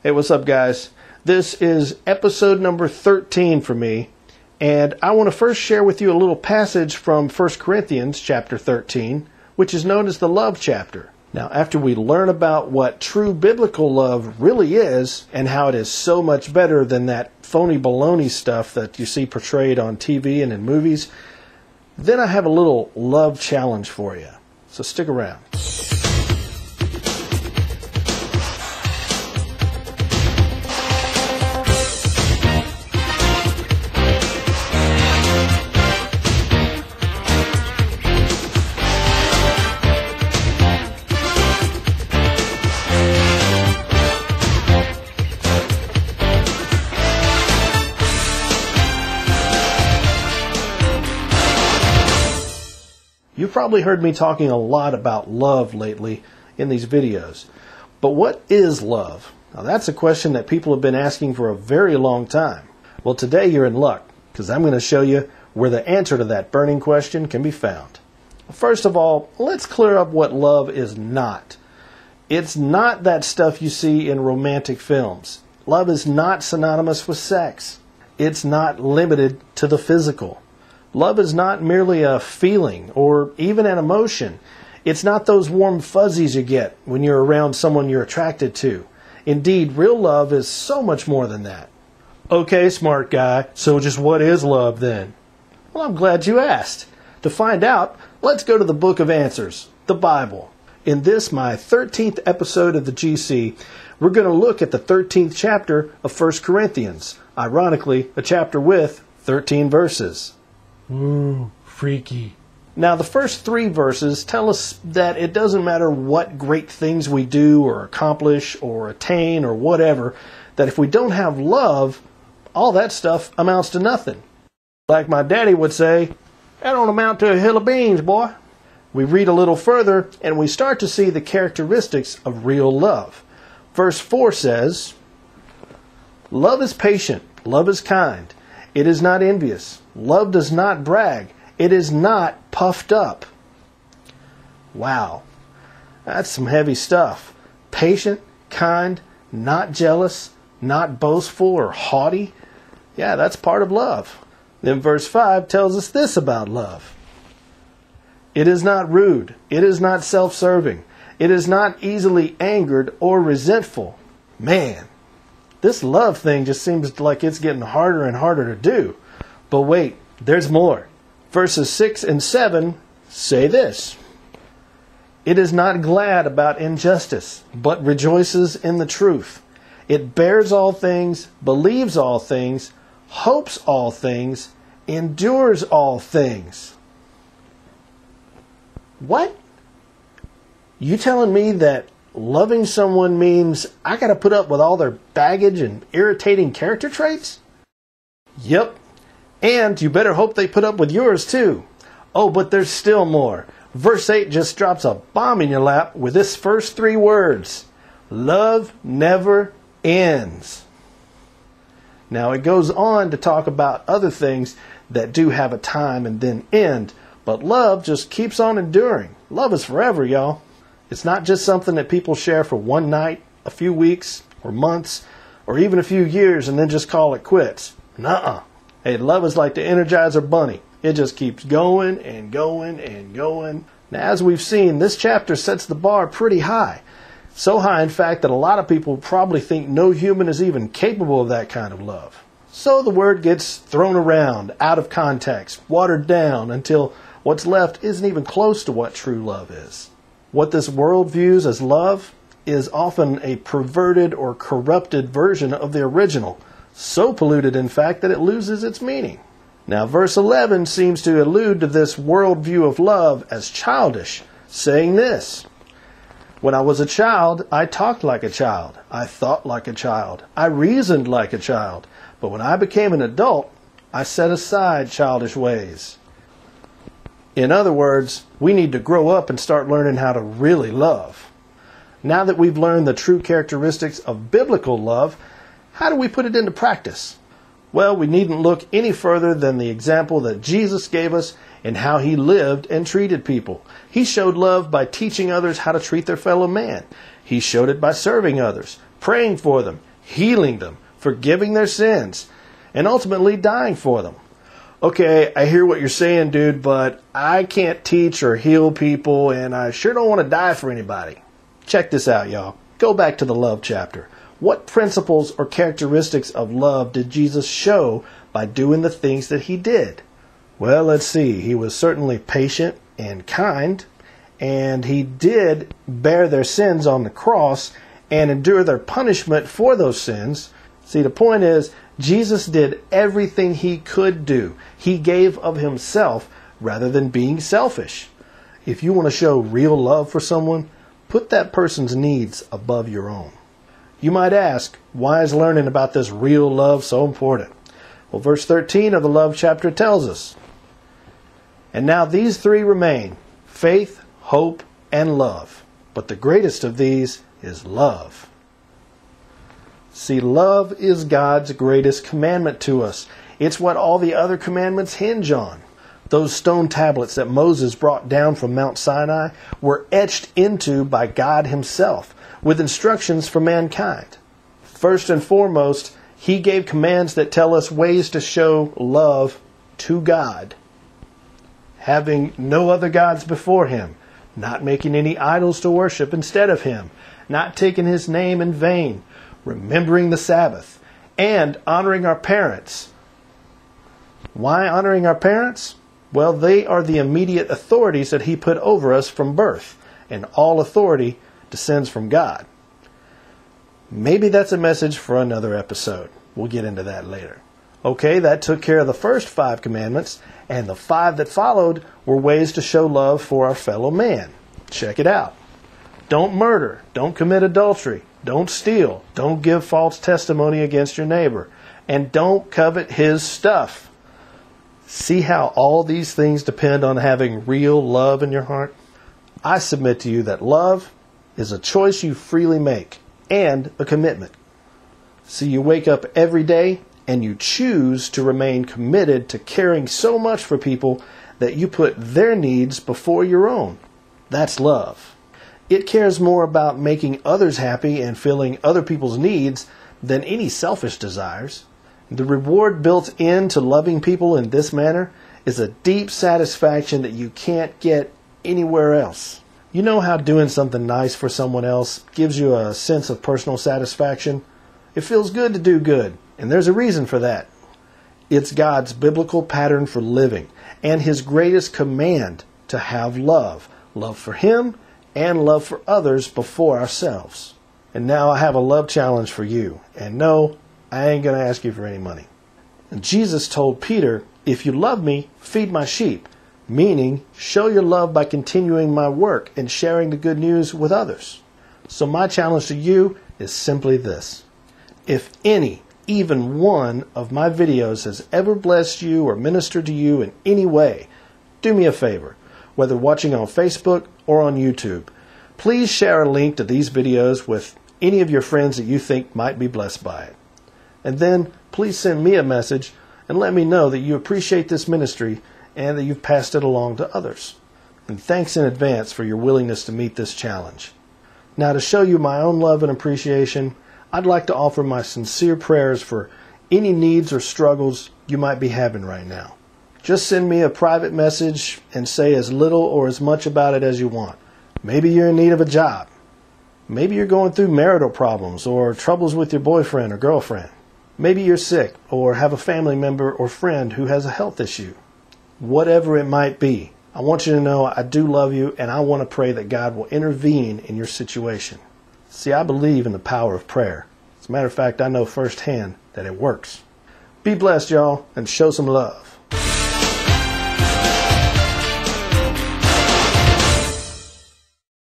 Hey, what's up, guys? This is episode number 13 for me, and I want to first share with you a little passage from 1 Corinthians chapter 13, which is known as the love chapter. Now, after we learn about what true biblical love really is and how it is so much better than that phony baloney stuff that you see portrayed on TV and in movies, then I have a little love challenge for you. So stick around. You've probably heard me talking a lot about love lately in these videos. But what is love? Now, that's a question that people have been asking for a very long time. Well, today you're in luck, because I'm going to show you where the answer to that burning question can be found. First of all, let's clear up what love is not. It's not that stuff you see in romantic films. Love is not synonymous with sex. It's not limited to the physical. Love is not merely a feeling or even an emotion. It's not those warm fuzzies you get when you're around someone you're attracted to. Indeed, real love is so much more than that. Okay, smart guy, so just what is love then? Well, I'm glad you asked. To find out, let's go to the Book of Answers, the Bible. In this, my 13th episode of the GC, we're going to look at the 13th chapter of 1 Corinthians. Ironically, a chapter with 13 verses. Ooh, freaky. Now, the first 3 verses tell us that it doesn't matter what great things we do or accomplish or attain or whatever, that if we don't have love, all that stuff amounts to nothing. Like my daddy would say, that don't amount to a hill of beans, boy. We read a little further and we start to see the characteristics of real love. Verse 4 says, love is patient, love is kind. It is not envious. Love does not brag. It is not puffed up. Wow, that's some heavy stuff. Patient, kind, not jealous, not boastful or haughty. Yeah, that's part of love. Then verse 5 tells us this about love. It is not rude. It is not self-serving. It is not easily angered or resentful. Man, this love thing just seems like it's getting harder and harder to do. But wait, there's more. Verses 6 and 7 say this. It is not glad about injustice, but rejoices in the truth. It bears all things, believes all things, hopes all things, endures all things. What? You telling me that loving someone means I got to put up with all their baggage and irritating character traits? Yep. And you better hope they put up with yours too. Oh, but there's still more. Verse 8 just drops a bomb in your lap with this first 3 words. Love never ends. Now it goes on to talk about other things that do have a time and then end. But love just keeps on enduring. Love is forever, y'all. It's not just something that people share for one night, a few weeks, or months, or even a few years and then just call it quits. Nuh-uh. Hey, love is like the Energizer Bunny. It just keeps going and going and going. Now, as we've seen, this chapter sets the bar pretty high. So high, in fact, that a lot of people probably think no human is even capable of that kind of love. So the word gets thrown around, out of context, watered down, until what's left isn't even close to what true love is. What this world views as love is often a perverted or corrupted version of the original, so polluted, in fact, that it loses its meaning. Now, verse 11 seems to allude to this world view of love as childish, saying this, when I was a child, I talked like a child. I thought like a child. I reasoned like a child. But when I became an adult, I set aside childish ways. In other words, we need to grow up and start learning how to really love. Now that we've learned the true characteristics of biblical love, how do we put it into practice? Well, we needn't look any further than the example that Jesus gave us in how he lived and treated people. He showed love by teaching others how to treat their fellow man. He showed it by serving others, praying for them, healing them, forgiving their sins, and ultimately dying for them. Okay, I hear what you're saying, dude, but I can't teach or heal people, and I sure don't want to die for anybody. Check this out, y'all. Go back to the love chapter. What principles or characteristics of love did Jesus show by doing the things that he did? Well, let's see. He was certainly patient and kind, and he did bear their sins on the cross and endure their punishment for those sins. See, the point is, Jesus did everything he could do. He gave of himself rather than being selfish. If you want to show real love for someone, put that person's needs above your own. You might ask, why is learning about this real love so important? Well, verse 13 of the love chapter tells us, and now these three remain, faith, hope, and love. But the greatest of these is love. See, love is God's greatest commandment to us. It's what all the other commandments hinge on. Those stone tablets that Moses brought down from Mount Sinai were etched into by God himself with instructions for mankind. First and foremost, he gave commands that tell us ways to show love to God. Having no other gods before him, not making any idols to worship instead of him, not taking his name in vain, remembering the Sabbath, and honoring our parents. Why honoring our parents? Well, they are the immediate authorities that he put over us from birth, and all authority descends from God. Maybe that's a message for another episode. We'll get into that later. Okay, that took care of the first 5 commandments, and the 5 that followed were ways to show love for our fellow man. Check it out. Don't murder. Don't commit adultery. Don't steal. Don't give false testimony against your neighbor. And don't covet his stuff. See how all these things depend on having real love in your heart? I submit to you that love is a choice you freely make and a commitment. So you wake up every day and you choose to remain committed to caring so much for people that you put their needs before your own. That's love. It cares more about making others happy and filling other people's needs than any selfish desires. The reward built into loving people in this manner is a deep satisfaction that you can't get anywhere else. You know how doing something nice for someone else gives you a sense of personal satisfaction? It feels good to do good, and there's a reason for that. It's God's biblical pattern for living and his greatest command to have love. Love for him and love for others before ourselves. And now I have a love challenge for you. And no, I ain't going to ask you for any money. And Jesus told Peter, if you love me, feed my sheep. Meaning, show your love by continuing my work and sharing the good news with others. So my challenge to you is simply this. If any, even one of my videos has ever blessed you or ministered to you in any way, do me a favor, whether watching on Facebook or on YouTube. Please share a link to these videos with any of your friends that you think might be blessed by it. And then please send me a message and let me know that you appreciate this ministry and that you've passed it along to others. And thanks in advance for your willingness to meet this challenge. Now, to show you my own love and appreciation, I'd like to offer my sincere prayers for any needs or struggles you might be having right now. Just send me a private message and say as little or as much about it as you want. Maybe you're in need of a job. Maybe you're going through marital problems or troubles with your boyfriend or girlfriend. Maybe you're sick or have a family member or friend who has a health issue. Whatever it might be, I want you to know I do love you, and I want to pray that God will intervene in your situation. See, I believe in the power of prayer. As a matter of fact, I know firsthand that it works. Be blessed, y'all, and show some love.